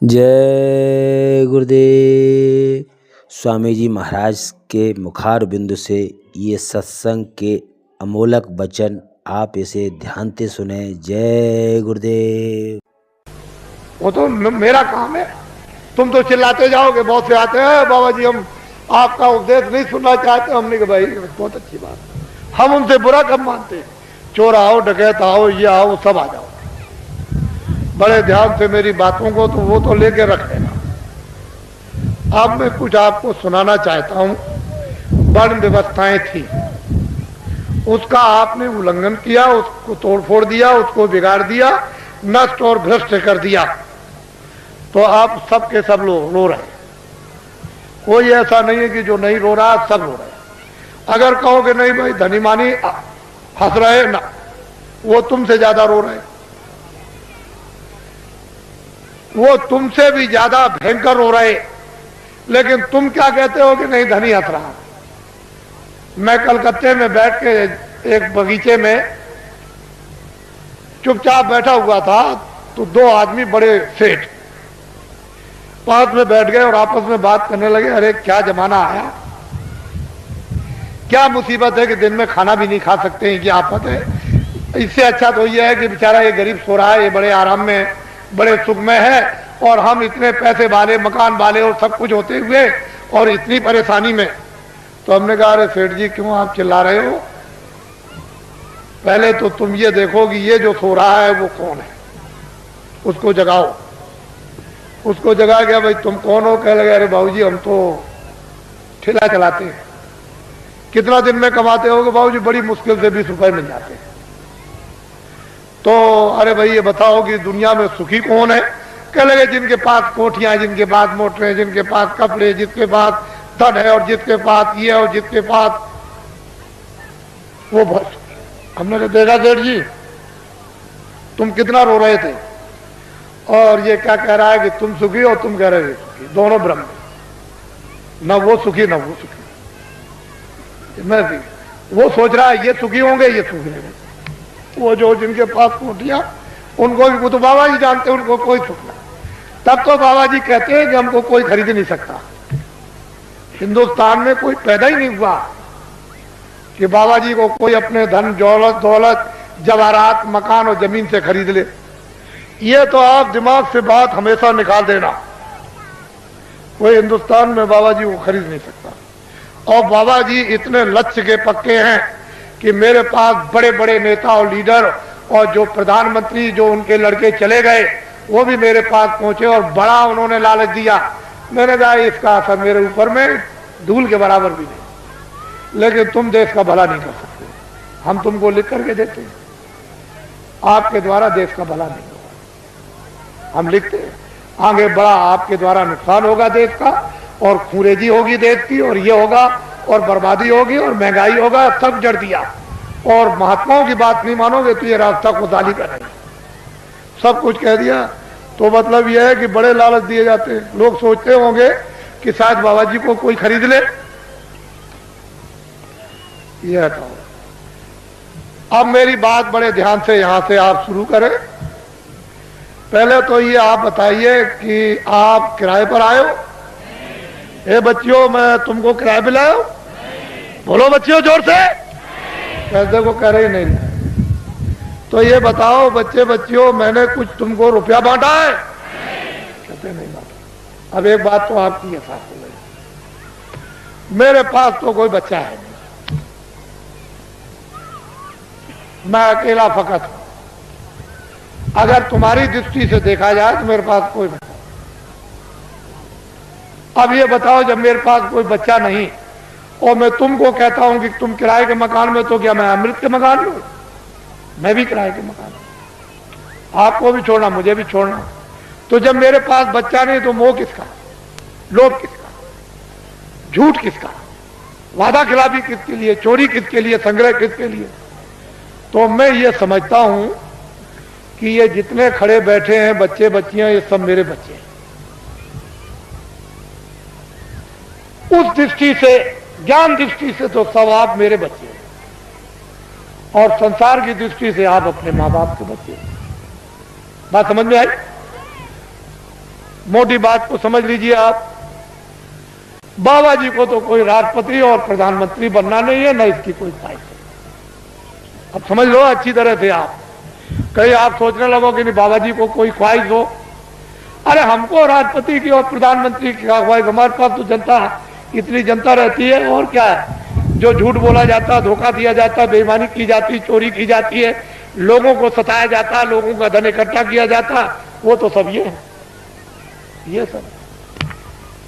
जय गुरुदेव। स्वामी जी महाराज के मुखार बिंदु से ये सत्संग के अमोलक वचन आप इसे ध्यान से सुने। जय गुरुदेव। वो तो मेरा काम है। तुम तो चिल्लाते जाओगे, बहुत से आते हैं बाबा जी हम आपका उपदेश नहीं सुनना चाहते। हमने कहा भाई बहुत अच्छी बात, हम उनसे बुरा कब मानते। चोर आओ, डकैत आओ, ये आओ, सब आ जाओ, बड़े ध्यान से मेरी बातों को तो वो तो लेके रख लेना। अब मैं कुछ आपको सुनाना चाहता हूं। वर्ण व्यवस्थाएं थी, उसका आपने उल्लंघन किया, उसको तोड़फोड़ दिया, उसको बिगाड़ दिया, नष्ट और भ्रष्ट कर दिया, तो आप सब के सब लोग रो रहे हैं। कोई ऐसा नहीं है कि जो नहीं रो रहा, सब रो रहे हैं। अगर कहोगे नहीं भाई धनी मानी हंस रहे ना, वो तुमसे ज्यादा रो रहे हैं, वो तुमसे भी ज्यादा भयंकर रो रहे। लेकिन तुम क्या कहते हो कि नहीं धनी हंस रहा। मैं कलकत्ते में बैठ के एक बगीचे में चुपचाप बैठा हुआ था, तो दो आदमी बड़े सेठ पास में बैठ गए और आपस में बात करने लगे। अरे क्या जमाना आया, क्या मुसीबत है कि दिन में खाना भी नहीं खा सकते हैं, क्या आफत है। इससे अच्छा तो यह है कि बेचारा ये गरीब सो रहा है, ये बड़े आराम में बड़े सुख में है, और हम इतने पैसे वाले, मकान वाले और सब कुछ होते हुए और इतनी परेशानी में। तो हमने कहा अरे सेठ जी क्यों आप चिल्ला रहे हो, पहले तो तुम ये देखो कि ये जो सो रहा है वो कौन है, उसको जगाओ। उसको जगा गया, भाई तुम कौन हो। कह लगे अरे बाबूजी हम तो ठेला चलाते हैं। कितना दिन में कमाते हो? बाबूजी बड़ी मुश्किल से 20 रुपए मिल जाते हैं। तो अरे भाई ये बताओ कि दुनिया में सुखी कौन है? कह लगे जिनके पास कोठियां, जिनके पास मोटरें, जिनके पास कपड़े, जिसके पास धन है और जिसके पास ये और जिसके पास वो बहुत। हमने कहा देखा सेठ जी तुम कितना रो रहे थे, और ये क्या कह रहा है कि तुम सुखी और तुम कह रहे थे सुखी, दोनों ब्रह्म, ना वो सुखी ना वो सुखी। मैं वो सोच रहा है ये सुखी होंगे, ये सुखी नहीं। वो जो जिनके पास कोठियां, उनको भी वो तो बाबा जी जानते, उनको कोई सुख नहीं। तब तो बाबा जी कहते हैं कि हमको कोई खरीद नहीं सकता। हिंदुस्तान में कोई पैदा ही नहीं हुआ कि बाबा जी को कोई अपने धन दौलत जवाहरात मकान और जमीन से खरीद ले। ये तो आप दिमाग से बात हमेशा निकाल देना, कोई हिंदुस्तान में बाबा जी को खरीद नहीं सकता। और बाबा जी इतने लक्ष्य के पक्के हैं कि मेरे पास बड़े बड़े नेता और लीडर और जो प्रधानमंत्री जो उनके लड़के चले गए वो भी मेरे पास पहुंचे और बड़ा उन्होंने लालच दिया। मैंने कहा इसका असर मेरे ऊपर में धूल के बराबर भी नहीं, लेकिन तुम देश का भला नहीं कर सकते। हम तुमको लिख करके देते हैं, आपके द्वारा देश का भला नहीं होगा। हम लिखते हैं आगे बड़ा आपके द्वारा नुकसान होगा देश का, और खूरेजी होगी देश की, और ये होगा और बर्बादी होगी और महंगाई होगा। सब जड़ दिया, और महात्माओं की बात नहीं मानोगे तो ये रास्ता खुदाली का नहीं, सब कुछ कह दिया। तो मतलब यह है कि बड़े लालच दिए जाते हैं। लोग सोचते होंगे कि शायद बाबा जी को कोई खरीद ले। यह तो अब मेरी बात बड़े ध्यान से यहां से आप शुरू करें। पहले तो ये आप बताइए कि आप किराए पर आए हो? ए बच्चियों मैं तुमको किराए पे लाया हूं? बोलो बच्चियों जोर से। कैसे को कह रहे नहीं। तो ये बताओ बच्चे बच्चियों मैंने कुछ तुमको रुपया बांटा है? कहते नहीं बांटा। अब एक बात तो आपकी है साथ में, मेरे पास तो कोई बच्चा है नहीं, मैं अकेला फकत हूं। अगर तुम्हारी दृष्टि से देखा जाए तो मेरे पास कोई बच्चा। अब ये बताओ जब मेरे पास कोई बच्चा नहीं और मैं तुमको कहता हूं कि तुम किराए के मकान में, तो क्या मैं अमृत के मकान में? मैं भी किराए के मकान में, आपको भी छोड़ना मुझे भी छोड़ना। तो जब मेरे पास बच्चा नहीं तो मोह किसका, लोभ किसका, झूठ किसका, वादा खिलाफी किसके लिए, चोरी किसके लिए, संग्रह किसके लिए? तो मैं ये समझता हूं कि ये जितने खड़े बैठे हैं बच्चे बच्चियां, ये सब मेरे बच्चे हैं। उस दृष्टि से, ज्ञान दृष्टि से तो सब आप मेरे बच्चे हैं, और संसार की दृष्टि से आप अपने माँ बाप के बच्चे हैं। बात समझ में आई? मोटी बात को समझ लीजिए आप, बाबा जी को तो कोई राष्ट्रपति और प्रधानमंत्री बनना नहीं है, न इसकी कोई ख्वाहिश है। अब समझ लो अच्छी तरह से आप, कहीं आप सोचने लगो कि नहीं बाबा जी को कोई ख्वाहिश हो। अरे हमको राष्ट्रपति की और प्रधानमंत्री की ख्वाहिश, हमारे पास तो जनता, इतनी जनता रहती है, और क्या है, जो झूठ बोला जाता, धोखा दिया जाता, बेईमानी की जाती, चोरी की जाती है, लोगों को सताया जाता, लोगों का धन इकट्ठा किया जाता, वो तो सब ये है, ये सब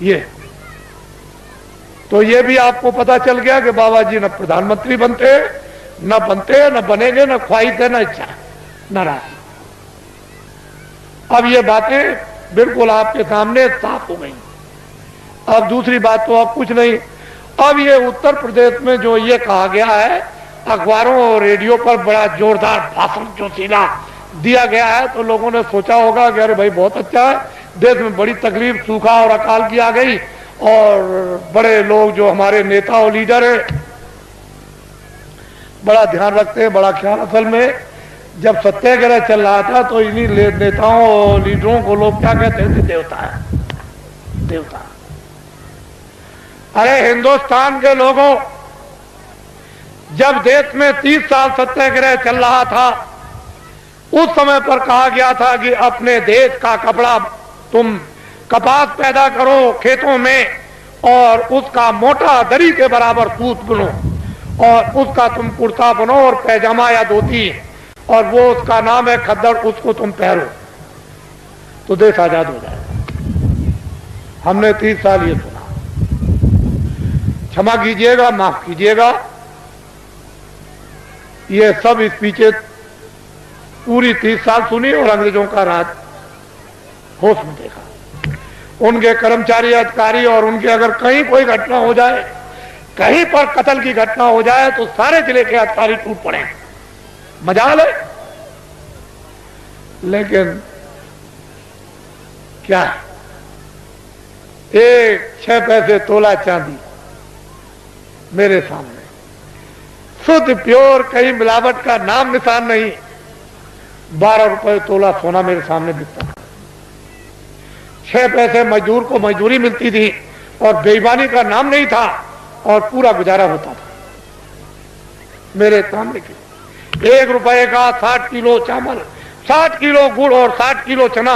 ये। तो ये भी आपको पता चल गया कि बाबा जी न प्रधानमंत्री बनते, न बनेंगे, न ख्वाहिश है, न इच्छा, न राशि। अब ये बातें बिल्कुल आपके सामने साफ हो गई। अब दूसरी बात तो अब कुछ नहीं, अब ये उत्तर प्रदेश में जो ये कहा गया है, अखबारों और रेडियो पर बड़ा जोरदार भाषण जोशीला दिया गया है, तो लोगों ने सोचा होगा कि अरे भाई बहुत अच्छा है, देश में बड़ी तकलीफ, सूखा और अकाल की आ गई, और बड़े लोग जो हमारे नेता और लीडर है बड़ा ध्यान रखते हैं, बड़ा ख्याल। असल में जब सत्याग्रह चल रहा था तो इन्हीं नेताओं और लीडरों को लोग क्या कहते थे, देवता है, देवता। अरे हिंदुस्तान के लोगों, जब देश में 30 साल सत्याग्रह चल रहा था, उस समय पर कहा गया था कि अपने देश का कपड़ा तुम कपास पैदा करो खेतों में, और उसका मोटा दरी के बराबर सूत बुनो, और उसका तुम कुर्ता बनो और पैजामा या धोती, और वो उसका नाम है खद्दड़, उसको तुम पहनो तो देश आजाद हो जाएगा। हमने 30 साल ये सुना, क्षमा कीजिएगा, माफ कीजिएगा, ये सब स्पीचें पूरी 30 साल सुनी और अंग्रेजों का राज होश में देखा। उनके कर्मचारी अधिकारी और उनके अगर कहीं कोई घटना हो जाए, कहीं पर कत्ल की घटना हो जाए, तो सारे जिले के अधिकारी टूट पड़े, मजाल है। लेकिन क्या है, 6 पैसे तोला चांदी मेरे सामने, शुद्ध प्योर, कहीं मिलावट का नाम निशान नहीं, 12 रुपए तोला सोना मेरे सामने बिकता था। 6 पैसे मजदूर को मजदूरी मिलती थी, और बेईमानी का नाम नहीं था, और पूरा गुजारा होता था मेरे सामने। 1 रुपए का 60 किलो चावल, 60 किलो गुड़ और 60 किलो चना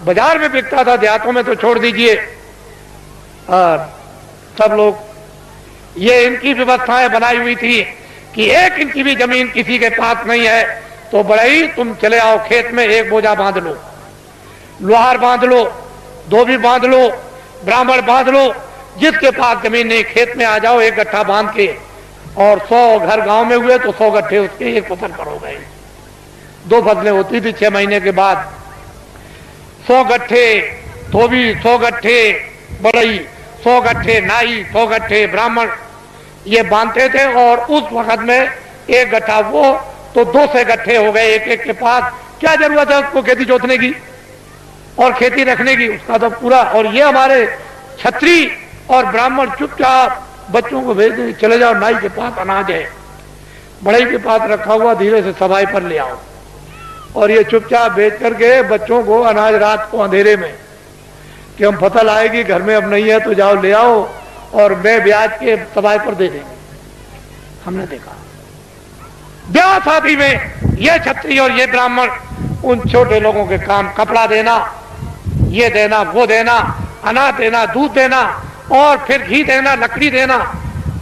बाजार में बिकता था, देहातों में तो छोड़ दीजिए। और सब लोग, ये इनकी व्यवस्थाएं बनाई हुई थी कि 1 इंच की भी जमीन किसी के पास नहीं है तो बड़ई तुम चले आओ खेत में, 1 बोझा बांध लो, लोहार बांध लो, धोबी बांध लो, ब्राह्मण बांध लो, जिसके पास जमीन नहीं खेत में आ जाओ, 1 गट्ठा बांध के, और 100 घर गांव में हुए तो 100 गट्ठे उसके 1 फसल पर हो गए। 2 फसलें होती थी 6 महीने के बाद। 100 गट्ठे धोबी, 100 गट्ठे बड़ई, 100 गट्ठे नाई, 100 गट्ठे ब्राह्मण, ये बांधते थे। और उस वक्त में 1 गट्ठा वो तो 200 गट्ठे हो गए एक के पास। क्या जरूरत है उसको खेती जोतने की और खेती रखने की, उसका तो पूरा। और ये हमारे छत्री और ब्राह्मण चुपचाप बच्चों को भेज दें, चले जाओ नाई के पास अनाज है, बड़ई के पास रखा हुआ, धीरे से सफाई पर ले आओ। और ये चुपचाप बेच करके बच्चों को अनाज रात को अंधेरे में, कि हम फसल आएगी घर में अब नहीं है तो जाओ ले आओ, और मैं ब्याज के सफाई पर दे देंगे। हमने देखा ब्याह शादी में ये छत्री और ये ब्राह्मण उन छोटे लोगों के काम, कपड़ा देना, ये देना, वो देना, अनाज देना, दूध देना, और फिर घी देना, लकड़ी देना,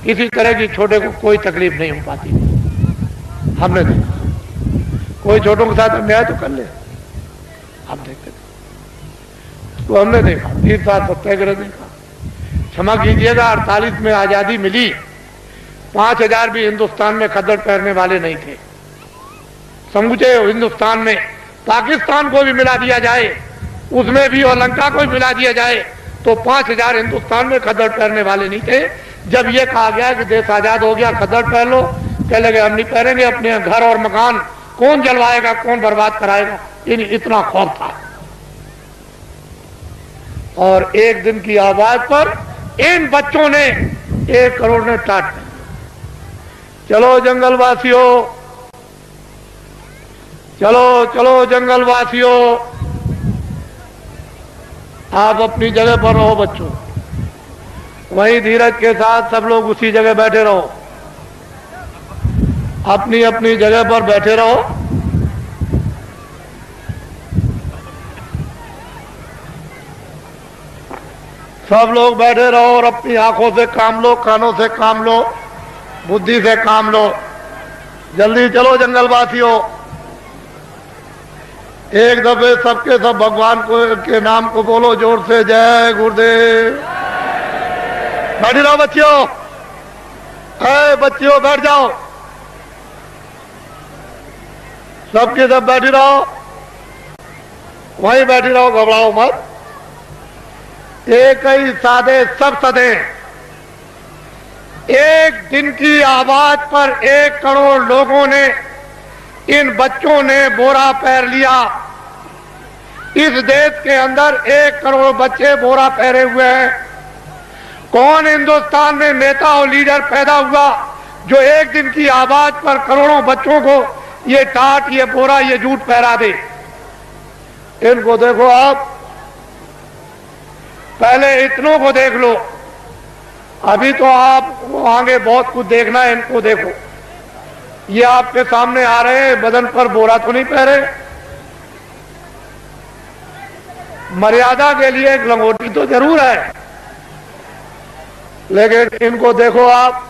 किसी तरह की छोटे को कोई तकलीफ नहीं हो पाती। हमने देखा कोई छोटों के साथ अन्याय तो कर ले, हम देखते थे। तो हमने देखा 30 साल सत्याग्रह देखा। क्षमा कीजिएगा, 48 में आजादी मिली, 5000 भी हिंदुस्तान में खद्दड़ पहनने वाले नहीं थे। समूचे हिंदुस्तान में पाकिस्तान को भी मिला दिया जाए, उसमें भी, और लंका को भी मिला दिया जाए, तो 5000 हिंदुस्तान में खद्दड़ पहनने वाले नहीं थे। जब ये कहा गया कि देश आजाद हो गया, खद्दड़ पहन लो, कह लगे हम नहीं पहनेंगे, अपने घर और मकान कौन जलवाएगा, कौन बर्बाद कराएगा, इतना खौफ था। और एक दिन की आवाज पर इन बच्चों ने 1 करोड़ ने टाट दी। चलो जंगलवासियों, चलो चलो जंगलवासियों, आप अपनी जगह पर रहो बच्चों, वहीं धीरज के साथ सब लोग उसी जगह बैठे रहो, अपनी अपनी जगह पर बैठे रहो। सब लोग बैठे रहो और अपनी आंखों से काम लो, कानों से काम लो, बुद्धि से काम लो। जल्दी चलो जंगलवासियों, एक दफे सबके सब भगवान को के नाम को बोलो जोर से, जय गुरुदेव। बैठ रहो बच्चियों, बच्चियों बैठ जाओ, सबके सब बैठी रहो, वहीं बैठी रहो, घबराओ मत। एक ही सादे सब सदे, एक दिन की आवाज पर 1 करोड़ लोगों ने, इन बच्चों ने बोरा पहन लिया। इस देश के अंदर 1 करोड़ बच्चे बोरा पहने हुए हैं। कौन हिंदुस्तान में नेता और लीडर पैदा हुआ जो एक दिन की आवाज पर करोड़ों बच्चों को ये टाट, ये बोरा, ये जूट पहरा दे? इनको देखो आप, पहले इतनों को देख लो, अभी तो आपको आगे बहुत कुछ देखना है। इनको देखो, ये आपके सामने आ रहे हैं, बदन पर बोरा तो नहीं पहरे, मर्यादा के लिए एक लंगोटी तो जरूर है, लेकिन इनको देखो आप।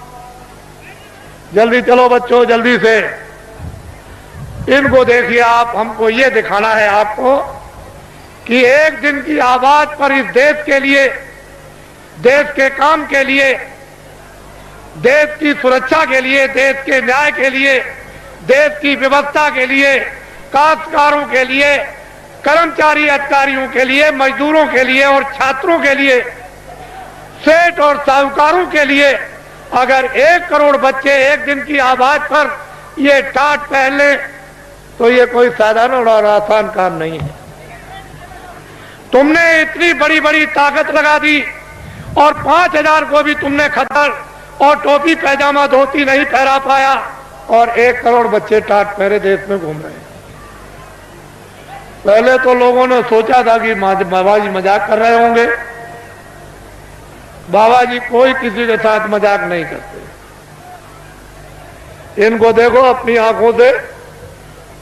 जल्दी चलो बच्चों, जल्दी से इनको देखिए आप। हमको ये दिखाना है आपको कि एक दिन की आवाज पर इस देश के लिए, देश के काम के लिए, देश की सुरक्षा के लिए, देश के न्याय के लिए, देश की व्यवस्था के लिए, काश्तकारों के लिए, कर्मचारी अधिकारियों के लिए, मजदूरों के लिए और छात्रों के लिए, सेठ और साहूकारों के लिए, अगर 1 करोड़ बच्चे एक दिन की आवाज पर ये टाट पहन लें तो ये कोई साधारण और आसान काम नहीं है। तुमने इतनी बड़ी बड़ी ताकत लगा दी और 5000 को भी तुमने खतर और टोपी पैजामा धोती नहीं पहरा पाया, और 1 करोड़ बच्चे टाट पहरे देश में घूम रहे हैं। पहले तो लोगों ने सोचा था कि बाबा जी मजाक कर रहे होंगे। बाबा जी कोई किसी के साथ मजाक नहीं करते। इनको देखो अपनी आंखों से,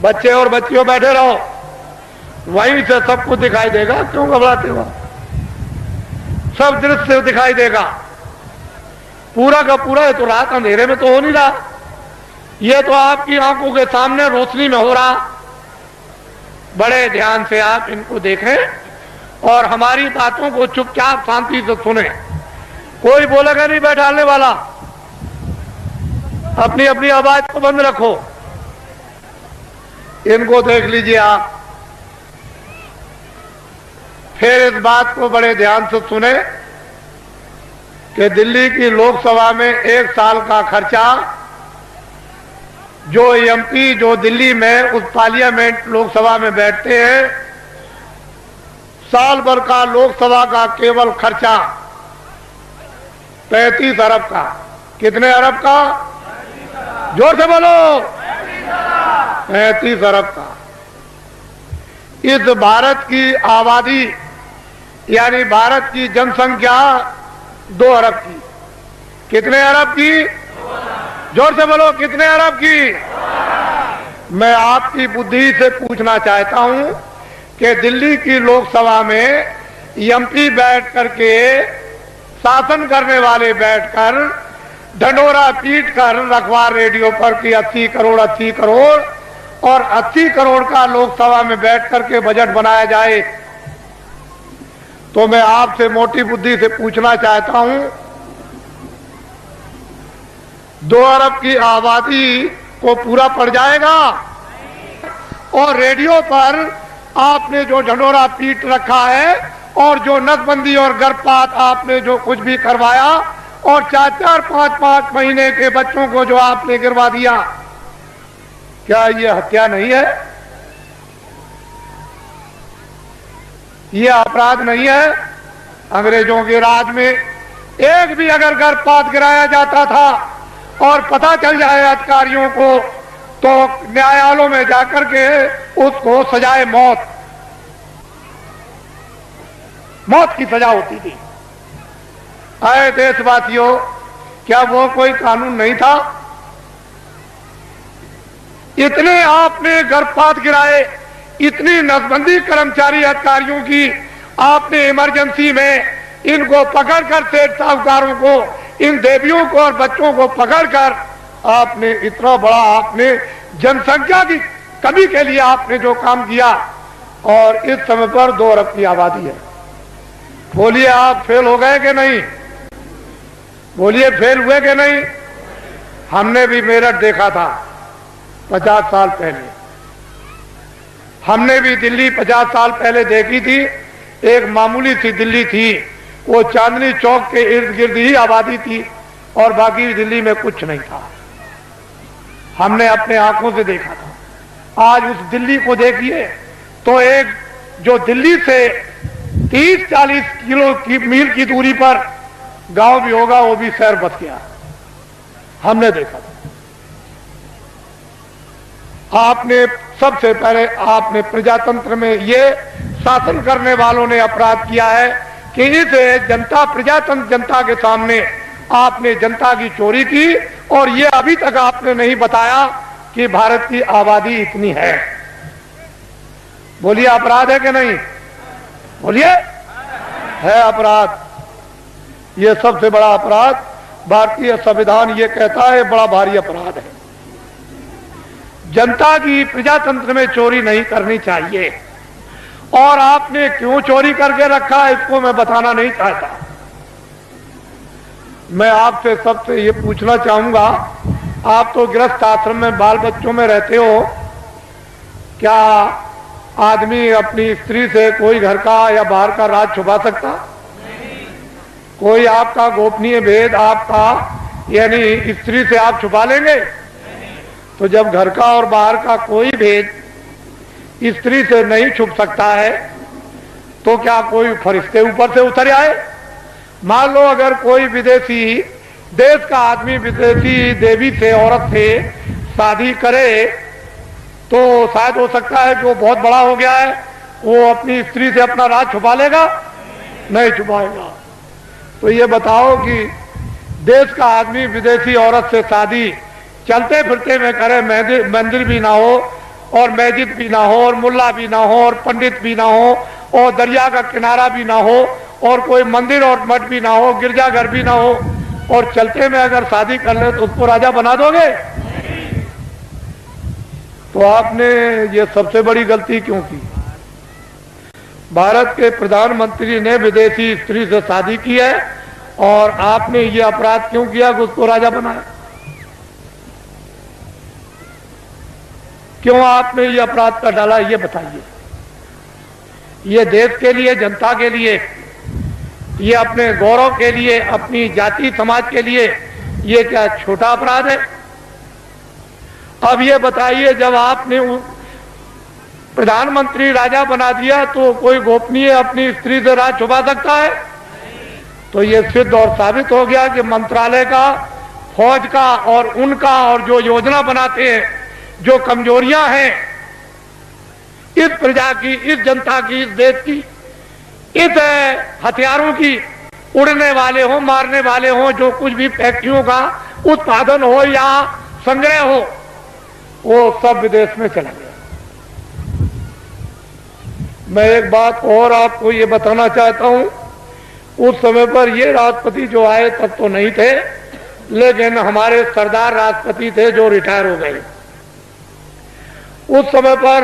बच्चे और बच्चियों बैठे रहो, वहीं से सब कुछ दिखाई देगा। क्यों घबराते हो? सब दृश्य दिखाई देगा, पूरा का पूरा। ये तो रात अंधेरे में तो हो नहीं रहा, ये तो आपकी आंखों के सामने रोशनी में हो रहा। बड़े ध्यान से आप इनको देखें और हमारी बातों को चुपचाप शांति से सुने। कोई बोलेगा नहीं बैठाने वाला, अपनी अपनी आवाज को बंद रखो। इनको देख लीजिए आप, फिर इस बात को बड़े ध्यान से सुने कि दिल्ली की लोकसभा में 1 साल का खर्चा, जो एमपी जो दिल्ली में उस पार्लियामेंट लोकसभा में बैठते हैं, साल भर का लोकसभा का केवल खर्चा 35 अरब का। कितने अरब का? जोर से बोलो। 35 अरब का। इस भारत की आबादी यानी भारत की जनसंख्या 2 अरब की। कितने अरब की? जोर से बोलो, कितने अरब की? मैं आपकी बुद्धि से पूछना चाहता हूं कि दिल्ली की लोकसभा में एमपी बैठ करके, शासन करने वाले बैठकर ढंढोरा पीट कर अखबार रेडियो पर कि 80 करोड़ 80 करोड़ और 80 करोड़ का लोकसभा में बैठ करके बजट बनाया जाए, तो मैं आपसे मोटी बुद्धि से पूछना चाहता हूं, 2 अरब की आबादी को पूरा पड़ जाएगा? और रेडियो पर आपने जो ढंढोरा पीट रखा है और जो नसबंदी और गर्भपात आपने जो कुछ भी करवाया और 4-4, 5-5 महीने के बच्चों को जो आपने गिरवा दिया, क्या ये हत्या नहीं है? ये अपराध नहीं है? अंग्रेजों के राज में एक भी अगर गर्भपात गिराया जाता था और पता चल जाए अधिकारियों को, तो न्यायालयों में जाकर के उसको सजाए मौत। मौत की सजा होती थी। आए देशवासियों, क्या वो कोई कानून नहीं था? इतने आपने गर्भपात गिराए, इतनी नसबंदी कर्मचारी अधिकारियों की आपने इमरजेंसी में इनको पकड़कर, सेठ साहूकारों को, इन देवियों को और बच्चों को पकड़कर आपने इतना बड़ा, आपने जनसंख्या की कमी के लिए आपने जो काम किया, और इस समय पर 2 अरब की आबादी है। बोलिए आप फेल हो गए कि नहीं? बोलिए फेल हुए कि नहीं? हमने भी मेरठ देखा था 50 साल पहले, हमने भी दिल्ली 50 साल पहले देखी थी। एक मामूली सी दिल्ली थी, वो चांदनी चौक के इर्द गिर्द ही आबादी थी और बाकी दिल्ली में कुछ नहीं था। हमने अपने आंखों से देखा था। आज उस दिल्ली को देखिए तो एक जो दिल्ली से 30-40 किलो की मील की दूरी पर गांव भी होगा, वो भी शहर बस गया। हमने देखा था। आपने सबसे पहले आपने प्रजातंत्र में ये शासन करने वालों ने अपराध किया है कि इस जनता, प्रजातंत्र जनता के सामने आपने जनता की चोरी की, और ये अभी तक आपने नहीं बताया कि भारत की आबादी इतनी है। बोलिए अपराध है कि नहीं? बोलिए है अपराध। ये सबसे बड़ा अपराध भारतीय संविधान ये कहता है, बड़ा भारी अपराध है। जनता की प्रजातंत्र में चोरी नहीं करनी चाहिए, और आपने क्यों चोरी करके रखा इसको मैं बताना नहीं चाहता। मैं आपसे सबसे ये पूछना चाहूंगा, आप तो गृहस्थ आश्रम में बाल बच्चों में रहते हो, क्या आदमी अपनी स्त्री से कोई घर का या बाहर का राज छुपा सकता? कोई आपका गोपनीय भेद आपका यानी स्त्री से आप छुपा लेंगे? तो जब घर का और बाहर का कोई भेद स्त्री से नहीं छुप सकता है, तो क्या कोई फरिश्ते ऊपर से उतर आए? मान लो अगर कोई विदेशी देश का आदमी विदेशी देवी से, औरत से शादी करे, तो शायद हो सकता है कि वो बहुत बड़ा हो गया है, वो अपनी स्त्री से अपना राज छुपा लेगा? नहीं छुपाएगा। तो ये बताओ कि देश का आदमी विदेशी औरत से शादी चलते फिरते में करे, मंदिर भी ना हो और मस्जिद भी ना हो और मुल्ला भी ना हो और पंडित भी ना हो और दरिया का किनारा भी ना हो और कोई मंदिर और मठ भी ना हो, गिरजाघर भी ना हो, और चलते में अगर शादी कर ले तो उसको राजा बना दोगे? तो आपने ये सबसे बड़ी गलती क्यों की? भारत के प्रधानमंत्री ने विदेशी स्त्री से शादी की है और आपने ये अपराध क्यों किया कि उसको राजा बनाया? क्यों आपने ये अपराध कर डाला, ये बताइए। ये देश के लिए, जनता के लिए, ये अपने गौरव के लिए, अपनी जाति समाज के लिए ये क्या छोटा अपराध है? अब ये बताइए, जब आपने प्रधानमंत्री राजा बना दिया तो कोई गोपनीय अपनी स्त्री से राज छुपा सकता है? तो ये सिद्ध और साबित हो गया कि मंत्रालय का, फौज का और उनका, और जो योजना बनाते हैं, जो कमजोरियां हैं इस प्रजा की, इस जनता की, इस देश की, इस हथियारों की, उड़ने वाले हो, मारने वाले हो, जो कुछ भी फैक्ट्रियों का उत्पादन हो या संग्रह हो, वो सब विदेश में चला गया। मैं एक बात और आपको ये बताना चाहता हूं, उस समय पर ये राष्ट्रपति जो आए तब तो नहीं थे, लेकिन हमारे सरदार राष्ट्रपति थे जो रिटायर हो गए। उस समय पर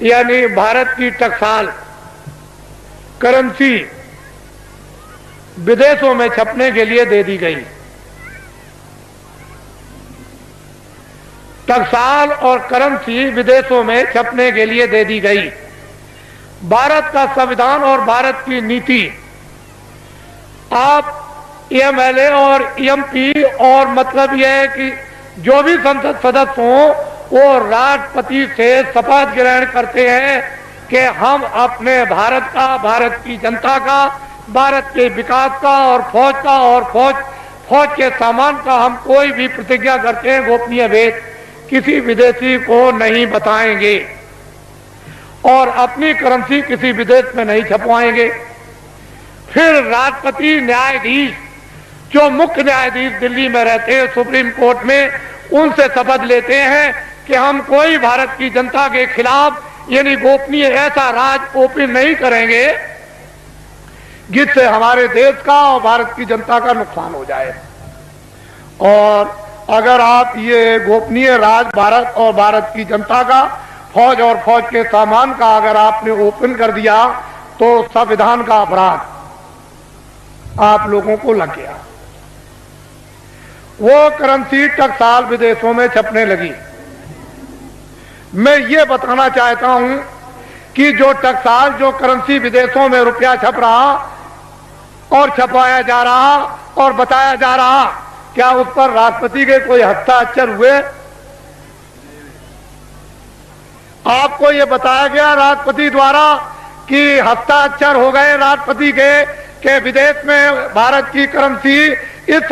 यानी भारत की टकसाल करेंसी विदेशों में छपने के लिए दे दी गई। टकसाल और करेंसी विदेशों में छपने के लिए दे दी गई। भारत का संविधान और भारत की नीति, आप एमएलए और एमपी और मतलब यह है कि जो भी संसद सदस्य हों वो राष्ट्रपति से शपथ ग्रहण करते हैं कि हम अपने भारत का, भारत की जनता का, भारत के विकास का और फौज का और फौज के सामान का हम कोई भी प्रतिज्ञा करते हैं, गोपनीय भेद किसी विदेशी को नहीं बताएंगे और अपनी करेंसी किसी विदेश में नहीं छपवाएंगे। फिर राष्ट्रपति न्यायाधीश जो मुख्य न्यायाधीश दिल्ली में रहते हैं सुप्रीम कोर्ट में, उनसे शपथ लेते हैं कि हम कोई भारत की जनता के खिलाफ यानी गोपनीय ऐसा राज ओपन नहीं करेंगे जिससे हमारे देश का और भारत की जनता का नुकसान हो जाए। और अगर आप ये गोपनीय राज भारत और भारत की जनता का, फौज और फौज के सामान का अगर आपने ओपन कर दिया तो संविधान का अपराध आप लोगों को लग गया। वो करेंसी टकसाल विदेशों में छपने लगी। मैं ये बताना चाहता हूं कि जो टकसाल, जो करेंसी विदेशों में रुपया छप रहा और छपाया जा रहा और बताया जा रहा, क्या उस पर राष्ट्रपति के कोई हस्ताक्षर हुए? आपको यह बताया गया राष्ट्रपति द्वारा कि हस्ताक्षर हो गए राष्ट्रपति के विदेश में भारत की करेंसी इस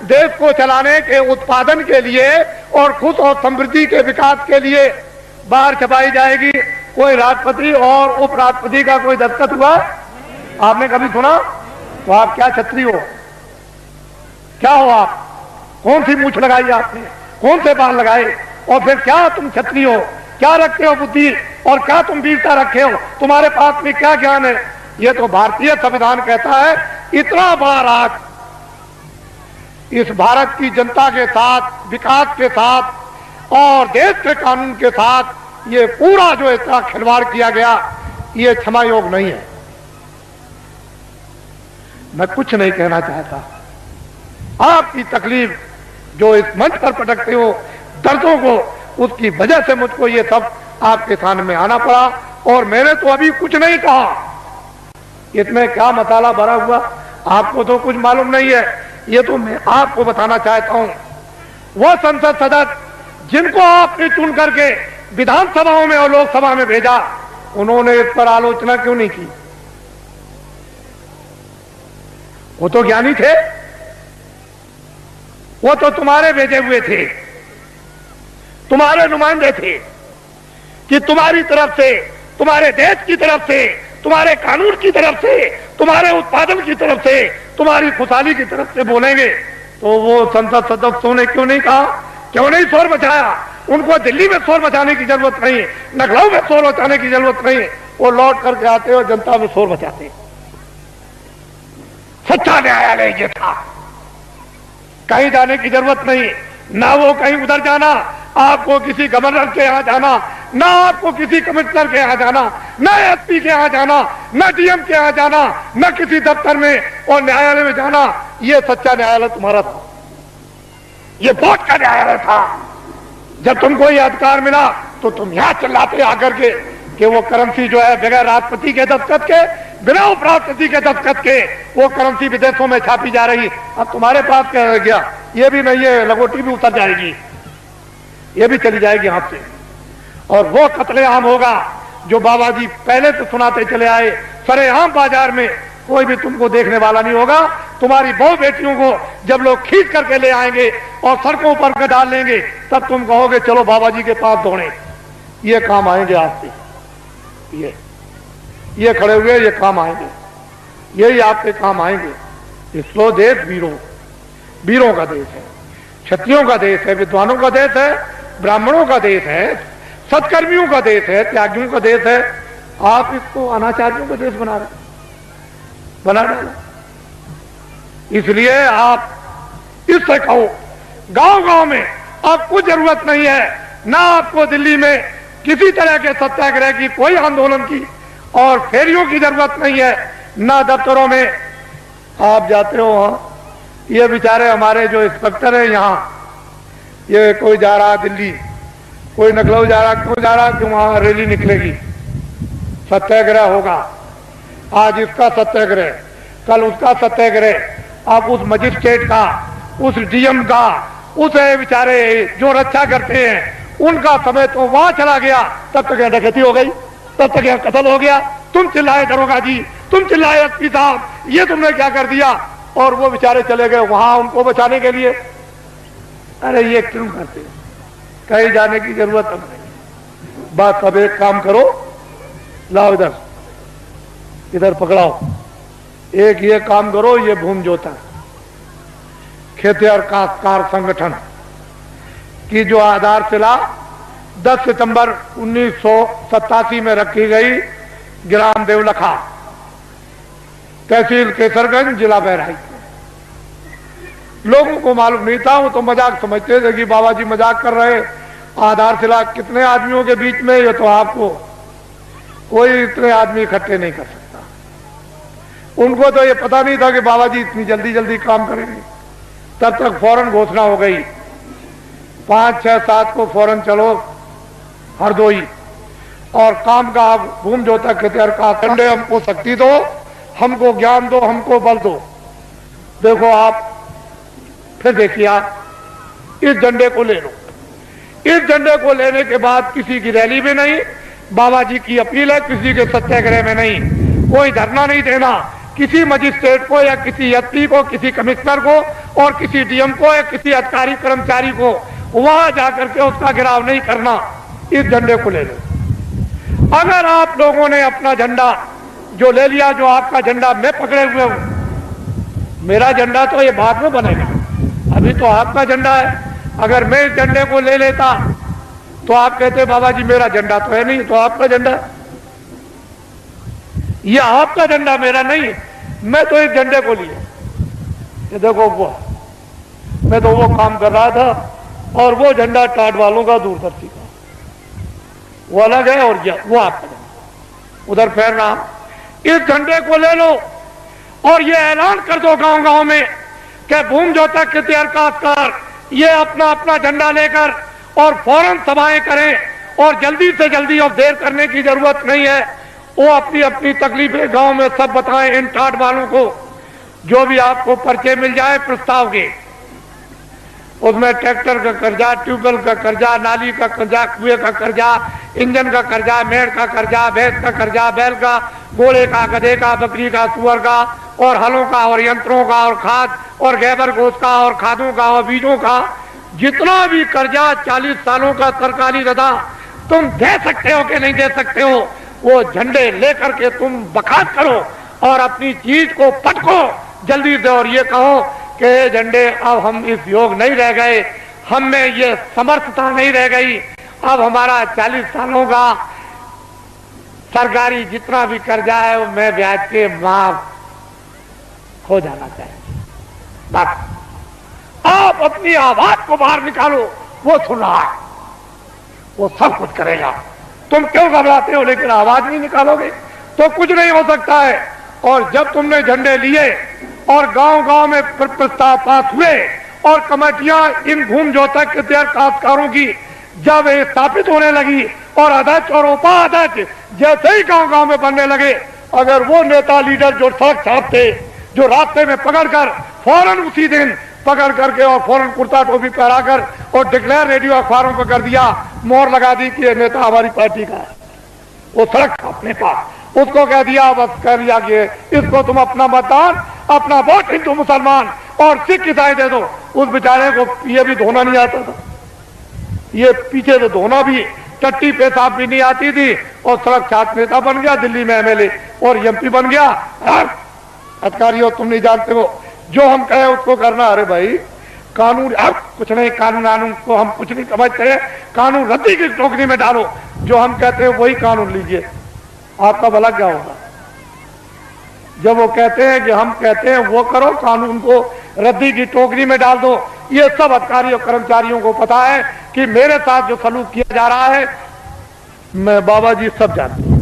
देश को चलाने के उत्पादन के लिए और खुद और समृद्धि के विकास के लिए बाहर छपाई जाएगी। कोई राष्ट्रपति और उपराष्ट्रपति का कोई दस्तखत हुआ? आपने कभी सुना? तो आप क्या छत्री हो? क्या हो आप? कौन सी मूछ लगाई आपने? कौन से बाल लगाए? और फिर क्या तुम छत्री हो? क्या रखते हो बुद्धि? और क्या तुम वीरता रखे हो? तुम्हारे पास में क्या ज्ञान है? ये तो भारतीय संविधान कहता है इतना बड़ा राज इस भारत की जनता के साथ, विकास के साथ और देश के कानून के साथ ये पूरा जो इतना खिलवाड़ किया गया, ये क्षमा योग नहीं है। मैं कुछ नहीं कहना चाहता। आपकी तकलीफ जो इस मंच पर पटकते हो, दर्दों को, उसकी वजह से मुझको ये सब आपके सामने में आना पड़ा। और मैंने तो अभी कुछ नहीं कहा, इसमें क्या मसाला भरा हुआ आपको तो कुछ मालूम नहीं है। ये तो मैं आपको बताना चाहता हूं। वो संसद सदस्य जिनको आपने चुन करके विधानसभाओं में और लोकसभा में भेजा, उन्होंने इस पर आलोचना क्यों नहीं की? वो तो ज्ञानी थे, वो तो तुम्हारे भेजे हुए थे, तुम्हारे नुमाइंदे थे कि तुम्हारी तरफ से, तुम्हारे देश की तरफ से, तुम्हारे कानून की तरफ से, तुम्हारे उत्पादन की तरफ से, तुम्हारी खुशहाली की तरफ से बोलेंगे। तो वो संसद सदस्यों ने क्यों नहीं कहा? क्यों नहीं शोर मचाया? उनको दिल्ली में शोर मचाने की जरूरत नहीं, लखनऊ में शोर मचाने की जरूरत नहीं। वो लौट करके आते और जनता में शोर मचाते। सच्चा न्यायालय ये था, कहीं जाने की जरूरत नहीं। ना वो कहीं उधर जाना, आपको किसी गवर्नर के यहां जाना, ना आपको किसी कमिश्नर के यहां जाना, ना एसपी के यहां जाना, ना डीएम के यहां जाना, ना किसी दफ्तर में और न्यायालय में जाना। ये सच्चा न्यायालय तुम्हारा था, ये वोट का न्यायालय था। जब तुमको ये अधिकार मिला तो तुम यहां चिल्लाते आकर के कि वो करेंसी जो है बगैर राष्ट्रपति के दस्तखत के, बिना उपराष्ट्रपति के दस्तखत के वो करेंसी विदेशों में छापी जा रही। अब तुम्हारे पास क्या रह गया? ये भी नहीं है, लंगोटी भी उतर जाएगी, ये भी चली जाएगी हाथ से। और वो कत्लेआम होगा जो बाबा जी पहले से सुनाते चले आए। सरेआम बाजार में कोई भी तुमको देखने वाला नहीं होगा। तुम्हारी बहु बेटियों को जब लोग खींच करके ले आएंगे और सड़कों पर डाल लेंगे, तब तुम कहोगे चलो बाबा जी के पास दौड़े। ये काम आएंगे आपसे, ये खड़े हुए ये काम आएंगे, यही आपके काम आएंगे। इसरो देश वीरों का देश है, क्षत्रियों का देश है, विद्वानों का देश है, ब्राह्मणों का देश है, सत्कर्मियों का देश है, त्यागियों का देश है। आप इसको अनाचार्यों का देश बना डाला। इसलिए आप इससे कहो, गांव-गांव में अब कुछ जरूरत नहीं है, ना आपको दिल्ली में किसी तरह के सत्याग्रह की, कोई आंदोलन की और फेरियों की जरूरत नहीं है, ना दफ्तरों में आप जाते हो। वहां ये बेचारे हमारे जो इंस्पेक्टर है यहाँ, ये कोई जा रहा दिल्ली, कोई लखनऊ जा रहा, क्यों जा रहा? कि वहां रैली निकलेगी, सत्याग्रह होगा। आज इसका सत्याग्रह, कल उसका सत्याग्रह। अब उस मजिस्ट्रेट का, उस डीएम का, उस बेचारे जो रक्षा करते हैं, उनका समय तो वहां चला गया। तब तक यहां डकैती हो गई, तब तक यहां कत्ल हो गया। तुम चिल्लाए दरोगा जी, तुम चिल्लाए एसपी साहब, ये तुमने क्या कर दिया? और वो बेचारे चले गए वहां उनको बचाने के लिए। अरे ये क्यों करते? कहीं जाने की जरूरत अब नहीं। बस अब एक काम करो, लाओ इधर पकड़ाओ, एक ये काम करो, ये भूमि जोता खेतिहर काश्तकार संगठन की जो आधारशिला 10 सितंबर 1987 में रखी गई, ग्राम देवलखा, तहसील केसरगंज, जिला बहराइच। लोगों को मालूम नहीं था, वो तो मजाक समझते थे कि बाबा जी मजाक कर रहे, आधारशिला कितने आदमियों के बीच में, ये तो आपको कोई इतने आदमी इकट्ठे नहीं कर सकता। उनको तो ये पता नहीं था कि बाबा जी इतनी जल्दी जल्दी काम करेंगे। तब तक फौरन घोषणा हो गई, 5, 6, 7 को फौरन चलो हरदोई और काम का भूमि जोता खेतिहर का झंडे, हमको शक्ति दो, हमको ज्ञान दो, हमको बल दो। देखो आप फिर देखिए, आप इस झंडे को ले लो। इस झंडे को लेने के बाद किसी की रैली में नहीं, बाबा जी की अपील है, किसी के सत्याग्रह में नहीं, कोई धरना नहीं देना, किसी मजिस्ट्रेट को या किसी एसपी को, किसी कमिश्नर को और किसी डीएम को या किसी अधिकारी कर्मचारी को वहां जाकर के उसका घेराव नहीं करना। इस झंडे को ले लो। अगर आप लोगों ने अपना झंडा जो ले लिया, जो आपका झंडा मैं पकड़े हुए हूं, मेरा झंडा तो ये बाद में बनेगा, अभी तो आपका झंडा है। अगर मैं इस झंडे को ले लेता तो आप कहते बाबा जी मेरा झंडा तो है नहीं, तो आपका झंडा, ये आपका झंडा मेरा नहीं, मैं तो इस झंडे को लिया। ये देखो वो, मैं तो वो काम कर रहा था और वो झंडा टाट वालों का, दूरदर्शी का, वो अलग है और वो आपका झंडा उधर फैर रहा। इस झंडे को ले लो और ये ऐलान कर दो गांव गांव में कि भूमि जोता खेतिहर काश्तकार ये अपना अपना झंडा लेकर और फौरन सभाएं करें और जल्दी से जल्दी, और देर करने की जरूरत नहीं है, वो अपनी अपनी तकलीफें गांव में सब बताएं इन टाट वालों को। जो भी आपको पर्चे मिल जाए प्रस्ताव के, उसमें ट्रैक्टर का कर्जा, ट्यूबवेल का कर्जा, नाली का कर्जा, कुएं का कर्जा, इंजन का कर्जा, मेड़ का कर्जा, भैंस का कर्जा, बैल का, घोड़े का, गधे का, बकरी का, सुअर का और हलों का और यंत्रों का और खाद और गैबर गोश्त का और खादों का और बीजों का, जितना भी कर्जा 40 सालों का सरकारी रदा तुम दे सकते हो कि नहीं दे सकते हो, वो झंडे लेकर के तुम बखात करो और अपनी चीज को पटको जल्दी से और ये कहो कि झंडे अब हम इस योग नहीं रह गए, हम में ये समर्थता नहीं रह गई, अब हमारा 40 सालों का सरकारी जितना भी कर्जा है वो मैं ब्याज के माफ हो जाना चाहिए। बस आप अपनी आवाज को बाहर निकालो, वो सुन रहा है, वो सब कुछ करेगा। तुम क्यों घबराते हो, लेकिन आवाज नहीं निकालोगे तो कुछ नहीं हो सकता है। और जब तुमने झंडे लिए और गांव गांव में प्रस्ताव पास हुए और कमेटियां इन भूमि जोता खेतिहर काश्तकारों की जब स्थापित होने लगी और अध्यक्ष और उपाध्यक्ष जैसे ही गांव गांव में बनने लगे, अगर वो नेता लीडर जो सड़क छापते, जो रास्ते में पकड़कर फौरन उसी दिन पकड़ करके और फौरन कुर्ता टोपी पहनाकर और डिक्लेयर रेडियो अखबारों पर कर दिया, मोहर लगा दी कि ये नेता हमारी पार्टी का है, वो सड़क छापने पास उसको कह दिया, बस कर दिया कि इसको तुम अपना मतदान, अपना वोट हिंदू मुसलमान और सिख ईसाई दे दो। उस बेचारे को ये भी धोना नहीं आता था, ये पीछे तो धोना भी, टट्टी पेशाब भी नहीं आती थी और सड़क छाप नेता बन गया, दिल्ली में एमएलए और एमपी बन गया। अधिकारियों तुम नहीं जानते हो, जो हम कहे उसको करना। अरे भाई कानून, अब कुछ नहीं, कानून को हम कुछ नहीं समझते, कानून रद्दी की टोकरी में डालो, जो हम कहते हैं वही कानून लीजिए, आपका भला क्या होगा। जब वो कहते हैं कि हम कहते हैं वो करो, कानून को रद्दी की टोकरी में डाल दो। ये सब अधिकारियों कर्मचारियों को पता है कि मेरे साथ जो सलूक किया जा रहा है, मैं बाबा जी सब जानते हैं।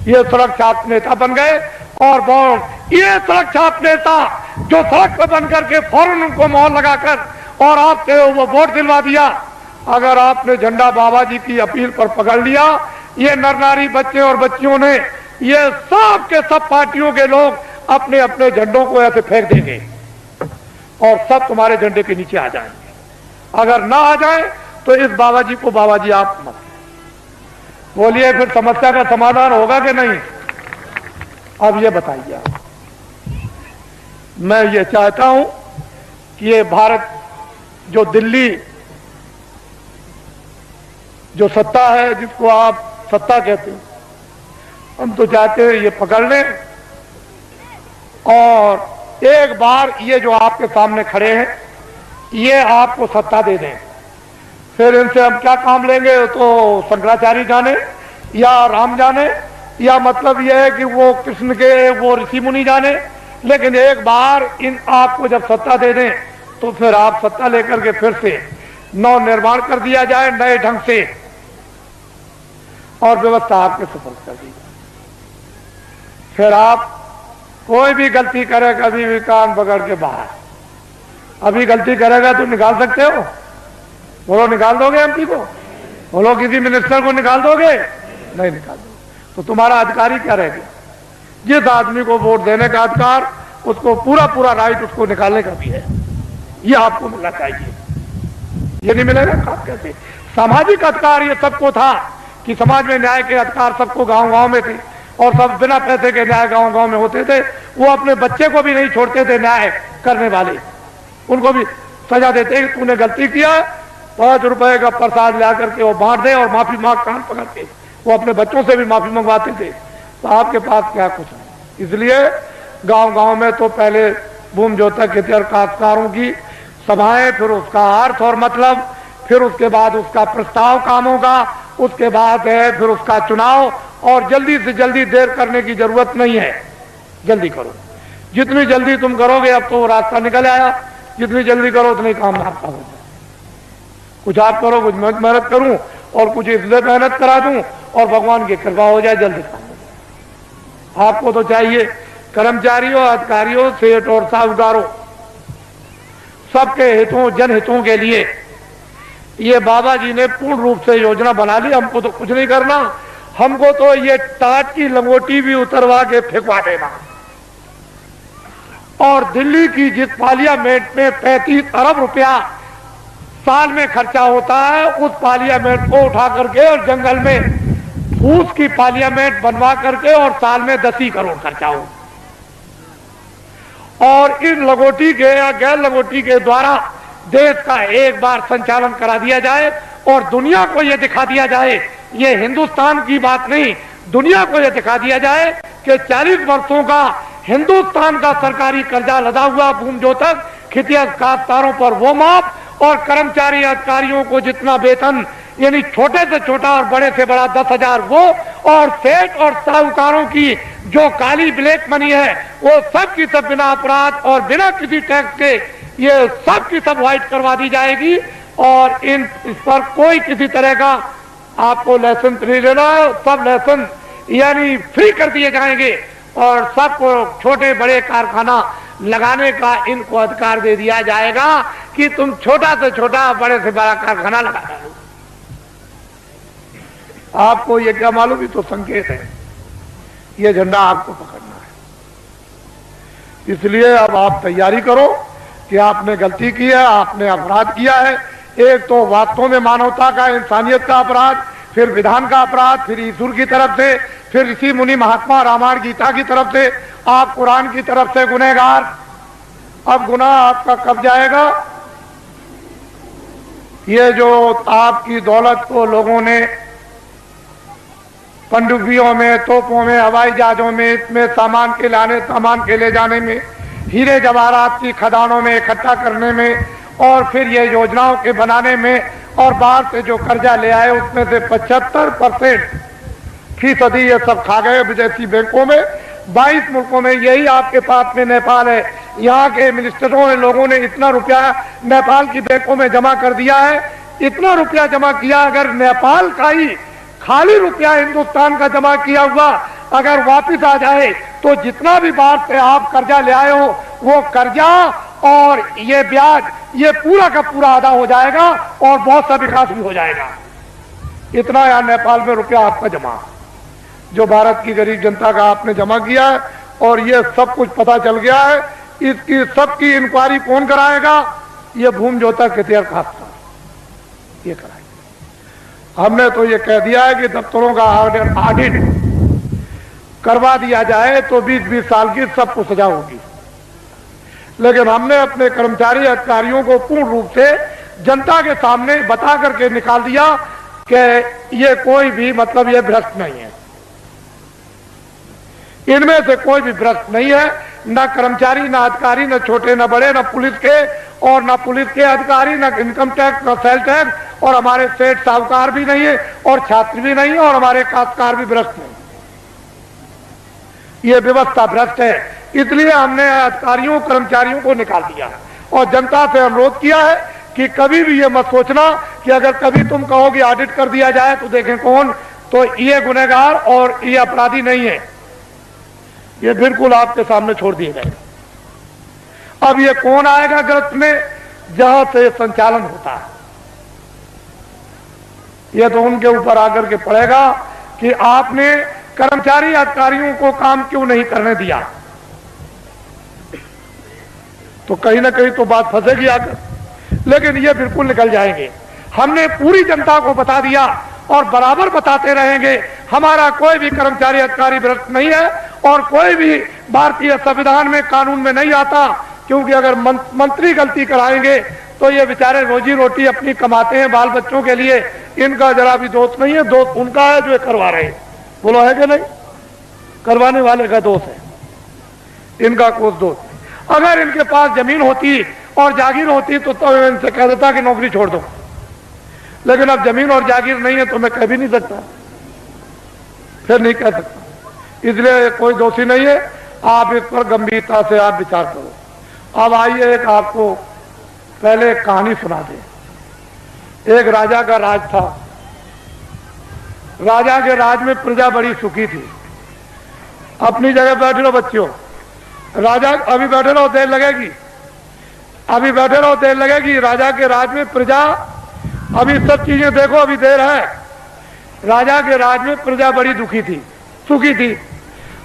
ये सड़क छाप नेता बन गए और ये सड़क छाप नेता जो सड़क पर बन करके फौरन उनको मोहर लगाकर और आपसे वो वोट दिलवा दिया। अगर आपने झंडा बाबा जी की अपील पर पकड़ लिया, ये नर नारी बच्चे और बच्चियों ने, ये सब के सब पार्टियों के लोग अपने अपने झंडों को ऐसे फेंक देंगे और सब तुम्हारे झंडे के नीचे आ जाएंगे। अगर ना आ जाए तो इस बाबा जी को बाबा जी आप मत बोलिए, फिर समस्या का समाधान होगा कि नहीं? अब ये बताइए आप। मैं ये चाहता हूं कि ये भारत जो दिल्ली जो सत्ता है, जिसको आप सत्ता कहते हैं, हम तो चाहते हैं ये पकड़ लें और एक बार ये जो आपके सामने खड़े हैं ये आपको सत्ता दे दें, फिर इनसे हम क्या काम लेंगे तो शंकराचार्य जाने या राम जाने, या मतलब यह है कि वो कृष्ण के वो ऋषि मुनि जाने, लेकिन एक बार इन आपको जब सत्ता दे दें तो फिर आप सत्ता लेकर के फिर से नव निर्माण कर दिया जाए नए ढंग से और व्यवस्था आपके सुपुर्द कर दी जाए। फिर आप कोई भी गलती करे कभी भी कान पकड़ के बाहर, अभी गलती करेगा तो निकाल सकते हो? बोलो निकाल दोगे एमपी को? बोलो किसी मिनिस्टर को निकाल दोगे? नहीं निकाल दोगे। तो तुम्हारा अधिकारी क्या रह गया? जिस आदमी को वोट देने का अधिकार उसको पूरा पूरा राइट उसको निकालने का भी है, ये आपको मिलना चाहिए। ये नहीं मिलेगा आप कैसे? सामाजिक अधिकार ये सबको था कि समाज में न्याय के अधिकार सबको गांव गांव में थे और सब बिना पैसे के न्याय गांव गांव में होते थे। वो अपने बच्चे को भी नहीं छोड़ते थे न्याय करने वाले, उनको भी सजा देते कि तूने गलती किया, 5 रुपए का प्रसाद ला करके वो बांट दे और माफी मांग कान पकड़ के वो अपने बच्चों से भी माफी मंगवाते थे। तो आपके पास क्या कुछ है? इसलिए गांव गांव में तो पहले भूमि जोतक खेतिहर काश्तकारों की सभाएं, फिर उसका अर्थ और मतलब, फिर उसके बाद उसका प्रस्ताव कामों का, उसके बाद है फिर उसका चुनाव। और जल्दी से जल्दी देर करने की जरूरत नहीं है, जल्दी करो। जितनी जल्दी तुम करोगे, अब तो रास्ता निकल आया, जितनी जल्दी करो उतनी काम आपका हो जाए। कुछ आप करो, कुछ मैं मेहनत करूं और कुछ इसलिए मेहनत करा दूं और भगवान की कृपा हो जाए, जल्दी काम हो जाए। आपको तो चाहिए कर्मचारियों, अधिकारियों, सेठ और साहूकारों सबके हितों, जनहितों के लिए ये बाबा जी ने पूर्ण रूप से योजना बना ली। हमको तो कुछ नहीं करना, हमको तो ये टाट की लंगोटी भी उतरवा के फेंकवा देना। और दिल्ली की जिस पार्लियामेंट में 35 अरब रुपया साल में खर्चा होता है, उस पार्लियामेंट को उठा करके और जंगल में फूस की पार्लियामेंट बनवा करके और साल में 10 ही करोड़ खर्चा हो। और इन लंगोटी के या गैर लंगोटी के द्वारा देश का एक बार संचालन करा दिया जाए और दुनिया को यह दिखा दिया जाए, ये हिंदुस्तान की बात नहीं, दुनिया को यह दिखा दिया जाए कि 40 वर्षों का हिंदुस्तान का सरकारी कर्जा लदा हुआ भूमि जोतक खेतिहर काश्तकारों पर वो माफ, और कर्मचारी अधिकारियों को जितना वेतन यानी छोटे से छोटा और बड़े से बड़ा 10,000 वो, और सेठ और साहूकारों की जो काली ब्लैक मनी है वो सब की सब बिना अपराध और बिना किसी टैक्स के ये सब की सब व्हाइट करवा दी जाएगी। और इस पर कोई किसी तरह का आपको लाइसेंस नहीं लेना है, सब लाइसेंस यानी फ्री कर दिए जाएंगे और सबको छोटे बड़े कारखाना लगाने का इनको अधिकार दे दिया जाएगा कि तुम छोटा से छोटा बड़े से बड़ा कारखाना लगा दो। आपको ये क्या मालूम, ये तो संकेत है, ये झंडा आपको पकड़ना है। इसलिए अब आप तैयारी करो कि आपने गलती की है, आपने अपराध किया है। एक तो वास्तव में मानवता का, इंसानियत का अपराध, फिर विधान का अपराध, फिर ईश्वर की तरफ से, फिर ऋषि मुनि महात्मा रामायण गीता की तरफ से, आप कुरान की तरफ से गुनहगार। अब गुनाह आपका कब जाएगा? ये जो आपकी दौलत को लोगों ने पनडुब्बियों में, तोपों में, हवाई जहाजों में, इसमें सामान के लाने, सामान के ले जाने में, हीरे जवाहरात की खदानों में इकट्ठा करने में, और फिर ये योजनाओं के बनाने में, और बाहर से जो कर्जा ले आए उसमें से 75% ये सब खा गए विदेशी बैंकों में। 22 मुल्कों में, यही आपके पास में नेपाल है, यहाँ के मिनिस्टरों ने, लोगों ने इतना रुपया नेपाल की बैंकों में जमा कर दिया है, इतना रुपया जमा किया। अगर नेपाल का ही खाली रुपया हिंदुस्तान का जमा किया हुआ अगर वापिस आ जाए तो जितना भी बाहर से आप कर्जा ले आए हो वो कर्जा और ये ब्याज ये पूरा का पूरा अदा हो जाएगा और बहुत सा विकास भी हो जाएगा। इतना यहाँ नेपाल में रुपया आपका जमा, जो भारत की गरीब जनता का आपने जमा किया है, और ये सब कुछ पता चल गया है। इसकी सबकी इंक्वायरी कौन कराएगा? ये भूमि जोतक खेतिहर काश्तकार ये कराएगा। हमने तो ये कह दिया है कि दफ्तरों का ऑडिट करवा दिया जाए तो 20-20 साल की सबको सजा होगी, लेकिन हमने अपने कर्मचारी अधिकारियों को पूर्ण रूप से जनता के सामने बता करके निकाल दिया कि ये कोई भी मतलब ये भ्रष्ट नहीं है, इनमें से कोई भी भ्रष्ट नहीं है। न कर्मचारी, न अधिकारी, न छोटे न बड़े, न पुलिस के और न पुलिस के अधिकारी, न इनकम टैक्स, न सेल टैक्स, और हमारे सेठ साहूकार भी नहीं है और छात्र भी नहीं है और हमारे काश्तकार भी भ्रष्ट नहीं। ये व्यवस्था भ्रष्ट है, इसलिए हमने अधिकारियों कर्मचारियों को निकाल दिया और जनता से अनुरोध किया है कि कभी भी ये मत सोचना कि अगर कभी तुम कहोगे ऑडिट कर दिया जाए तो देखें कौन, तो ये गुनहगार और ये अपराधी नहीं है, ये बिल्कुल आपके सामने छोड़ दिए गए। अब ये कौन आएगा गिरफ्त में, जहां से संचालन होता है, ये तो उनके ऊपर आकर के पड़ेगा कि आपने कर्मचारी अधिकारियों को काम क्यों नहीं करने दिया, तो कहीं ना कहीं तो बात फंसेगी आकर, लेकिन ये बिल्कुल निकल जाएंगे। हमने पूरी जनता को बता दिया और बराबर बताते रहेंगे, हमारा कोई भी कर्मचारी अधिकारी भ्रष्ट नहीं है और कोई भी भारतीय संविधान में कानून में नहीं आता, क्योंकि अगर मंत्री गलती कराएंगे तो ये बेचारे रोजी रोटी अपनी कमाते हैं बाल बच्चों के लिए, इनका जरा भी दोष नहीं है, दोष उनका है जो करवा रहे हैं। बोलो है कि नहीं, करवाने वाले का दोष है, इनका कोई दोष नहीं। अगर इनके पास जमीन होती और जागीर होती तो इनसे कह देता कि नौकरी छोड़ दो, लेकिन अब जमीन और जागीर नहीं है तो मैं कह भी नहीं सकता, फिर नहीं कह सकता, इसलिए कोई दोषी नहीं है। आप इस पर गंभीरता से आप विचार करो। अब आइए एक आपको पहले एक कहानी सुना दे। एक राजा का राज था, राजा के राज में प्रजा बड़ी सुखी थी। अपनी जगह बैठे रहो बच्चों, राजा अभी बैठे रहो, देर लगेगी, अभी बैठे रहो, देर लगेगी। राजा के राज में प्रजा, अभी सब चीजें देखो, अभी देर है। राजा के राज में प्रजा बड़ी दुखी थी, सुखी थी,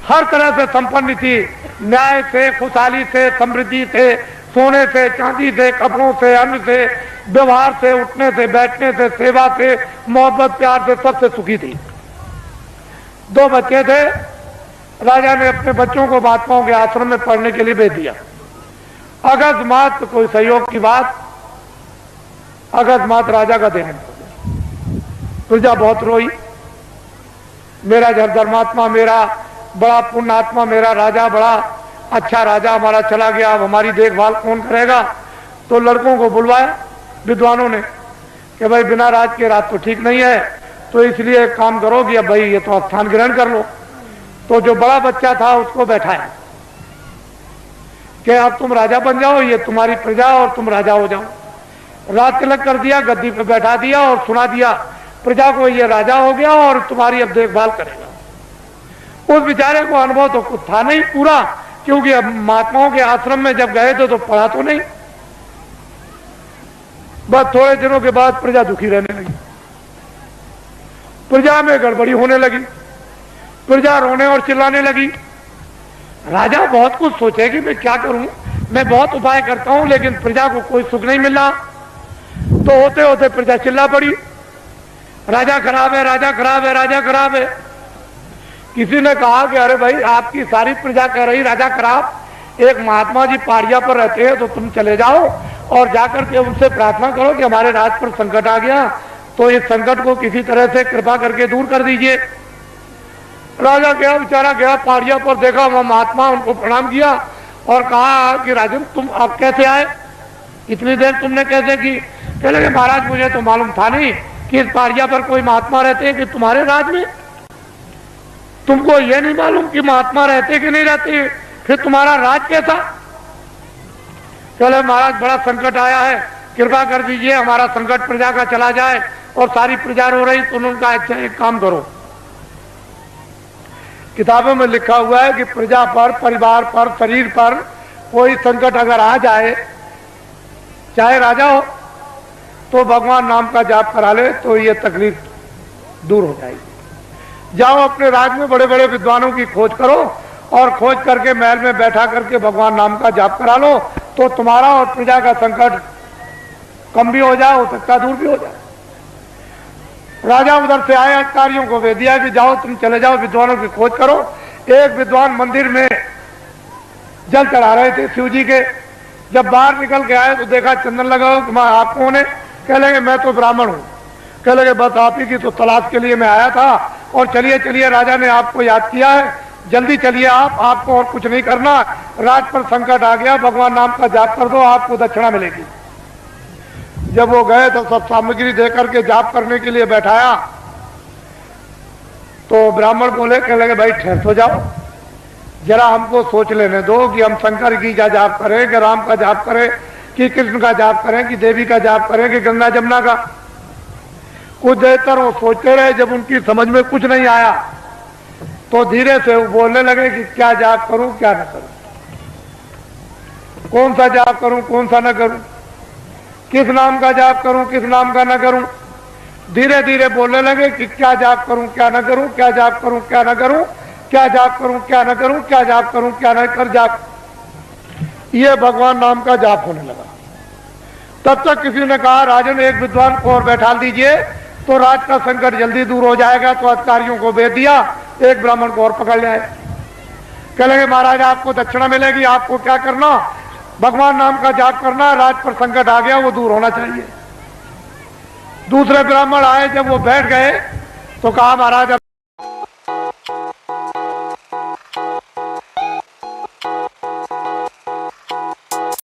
हर तरह से संपन्न थी, न्याय से, खुशहाली से, समृद्धि से, सोने से, चांदी से, कपड़ों से, अन्न से, व्यवहार से, उठने से, बैठने से, सेवा से, मोहब्बत प्यार से, सबसे सुखी थी। 2 बच्चे थे, राजा ने अपने बच्चों को महात्माओं के आश्रम में पढ़ने के लिए भेज दिया। अकस्मात कोई सहयोग की बात, अकस्मात राजा का देहांत हो गया। प्रजा बहुत रोई, मेरा धर्मात्मा, मेरा बड़ा पुण्यात्मा, मेरा राजा बड़ा अच्छा राजा हमारा चला गया, अब हमारी देखभाल कौन करेगा। तो लड़कों को बुलवाया विद्वानों ने कि भाई बिना राज के राज तो ठीक नहीं है, तो इसलिए एक काम करो कि अब भाई ये तो स्थान ग्रहण कर लो। तो जो बड़ा बच्चा था उसको बैठाया कि अब तुम राजा बन जाओ, ये तुम्हारी प्रजा और तुम राजा हो जाओ। राज तिलक कर दिया, गद्दी पे बैठा दिया और सुना दिया प्रजा को ये राजा हो गया और तुम्हारी अब देखभाल करेगा। उस बेचारे को अनुभव तो कुछ था नहीं पूरा, क्योंकि अब महात्माओं के आश्रम में जब गए थे तो पढ़ा तो नहीं। बस थोड़े दिनों के बाद प्रजा दुखी रहने लगी, प्रजा में गड़बड़ी होने लगी, प्रजा रोने और चिल्लाने लगी। राजा बहुत कुछ सोचे कि मैं क्या करूं, मैं बहुत उपाय करता हूं लेकिन प्रजा को कोई सुख नहीं मिल रहा। तो होते होते प्रजा चिल्ला पड़ी, राजा खराब है, राजा खराब है, राजा खराब है। किसी ने कहा कि अरे भाई आपकी सारी प्रजा कह रही राजा खराब, एक महात्मा जी पहाड़िया पर रहते हैं, तो तुम चले जाओ और जाकर के उनसे प्रार्थना करो कि हमारे राज पर संकट आ गया, तो इस संकट को किसी तरह से कृपा करके दूर कर दीजिए। राजा गया, बेचारा गया पहाड़िया पर, देखा वहां महात्मा, उनको प्रणाम किया और कहा कि राजन तुम अब कैसे आए, इतनी देर तुमने कैसे की। कह लगे महाराज मुझे तो मालूम था नहीं कि इस पहाड़िया पर कोई महात्मा रहते हैं कि तुम्हारे राज में, तुमको ये नहीं मालूम कि महात्मा रहते कि नहीं रहते, फिर तुम्हारा राज कैसा। चले महाराज बड़ा संकट आया है, कृपा कर दीजिए हमारा संकट प्रजा का चला जाए। और सारी प्रजा रो रही, तो उन्होंने कहा अच्छा एक काम करो, किताबों में लिखा हुआ है कि प्रजा पर, परिवार पर, शरीर पर कोई संकट अगर आ जाए, चाहे राजा हो, तो भगवान नाम का जाप करा ले तो ये तकलीफ दूर हो जाएगी। जाओ अपने राज में बड़े बड़े विद्वानों की खोज करो और खोज करके महल में बैठा करके भगवान नाम का जाप करा लो, तो तुम्हारा और प्रजा का संकट कम भी हो जाए, हो सकता दूर भी हो जाए। राजा उधर से आए, अधिकारियों को भेज दिया कि जाओ तुम चले जाओ विद्वानों की खोज करो। एक विद्वान मंदिर में जल चढ़ा रहे थे शिव जी के, जब बाहर निकल के आए तो देखा चंदन लगा हो। तुम्हारा आप कौन है? कह लगे मैं तो ब्राह्मण हूँ। कह लगे बस आप ही की तो तलाश के लिए मैं आया था, और चलिए चलिए राजा ने आपको याद किया है, जल्दी चलिए आप, आपको और कुछ नहीं करना, राज पर संकट आ गया, भगवान नाम का जाप कर दो, आपको दक्षिणा मिलेगी। जब वो गए तो सब सामग्री देकर के जाप करने के लिए बैठाया, तो ब्राह्मण बोले, कहने लगे भाई ठहर तो जाओ, जरा हमको सोच लेने दो कि हम शंकर की का जाप करें, कि राम का जाप करें, कि कृष्ण का जाप करें, कि देवी का जाप करें, कि गंगा जमुना का। कुछ देर तक वो सोचते रहे, जब उनकी समझ में कुछ नहीं आया तो धीरे से वो बोलने लगे कि क्या जाप करूं क्या न करूं, कौन सा जाप करूं कौन सा न करूं, किस नाम का जाप करूं किस नाम का न करूं। धीरे धीरे बोलने लगे कि क्या जाप करूं क्या न करूं, क्या जाप करूं क्या न करूं, क्या जाप करूं क्या न करूं, क्या जाप करूं क्या न कर जाप। ये भगवान नाम का जाप होने लगा। तब तक किसी ने कहा, राजन एक विद्वान को और बैठा दीजिए तो राज का संकट जल्दी दूर हो जाएगा। तो अधिकारियों को भेज दिया, एक ब्राह्मण को और पकड़ ले आए। कह लगे महाराज आपको दक्षिणा मिलेगी, आपको क्या करना, भगवान नाम का जाप करना, राज पर संकट आ गया वो दूर होना चाहिए। दूसरे ब्राह्मण आए, जब वो बैठ गए तो कहा महाराज